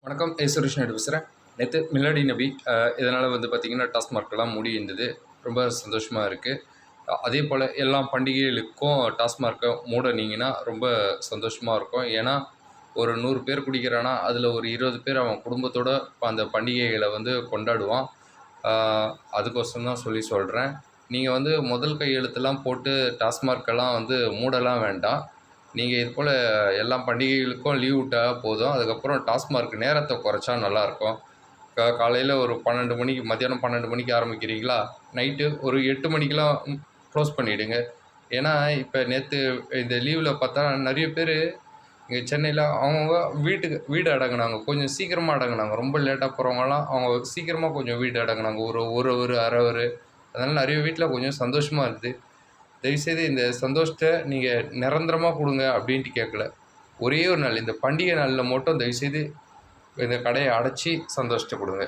வணக்கம். சுரேஷ் நாயுடு பேசுகிறேன். நேற்று மிலாடி நபி இதனால் பார்த்திங்கன்னா டாஸ்மார்க்கெல்லாம் மூடி இருந்தது. ரொம்ப சந்தோஷமாக இருக்குது. அதே போல் எல்லா பண்டிகைகளுக்கும் டாஸ்மார்க்கை மூடினீங்கன்னா ரொம்ப சந்தோஷமாக இருக்கும். ஏன்னா ஒரு 100 பேர் குடிக்கிறான்னா அதில் ஒரு 20 பேர் அவன் குடும்பத்தோடு அந்த பண்டிகைகளை கொண்டாடுவான். அதுக்கோசரம் தான் சொல்கிறேன். நீங்கள் முதல் கையெழுத்தெல்லாம் போட்டு டாஸ்மார்க்கெல்லாம் மூடலாம் வேண்டாம். நீங்கள் இது போல் எல்லா பண்டிகைகளுக்கும் லீவ் விட்டால் போதும். அதுக்கப்புறம் டாஸ்மார்க் நேரத்தை குறைச்சா நல்லாயிருக்கும். காலையில் ஒரு 12 மணிக்கு, மத்தியானம் 12 மணிக்கு ஆரம்பிக்கிறீங்களா, நைட்டு ஒரு 8 மணிக்கெலாம் க்ளோஸ் பண்ணிவிடுங்க. ஏன்னா இப்போ நேற்று இந்த லீவில் பார்த்தா நிறைய பேர் இங்கே சென்னையில் அவங்கவுங்க வீடு அடங்கினாங்க. கொஞ்சம் சீக்கிரமாக அடங்கினாங்க. ரொம்ப லேட்டாக போகிறவங்கலாம் அவங்க சீக்கிரமாக கொஞ்சம் வீடு அடங்கினாங்க. ஒரு அரை ஹவர். அதனால் நிறைய வீட்டில் கொஞ்சம் சந்தோஷமாக இருக்குது. தயவுசெய்து இந்த சந்தோஷத்தை நீங்கள் நிரந்தரமாக கொடுங்க அப்படின்ட்டு கேட்கல. ஒரே ஒரு நாள் இந்த பண்டிகை நாளில் மட்டும் தயவுசெய்து இந்த கடையை அடைச்சி சந்தோஷத்தை கொடுங்க.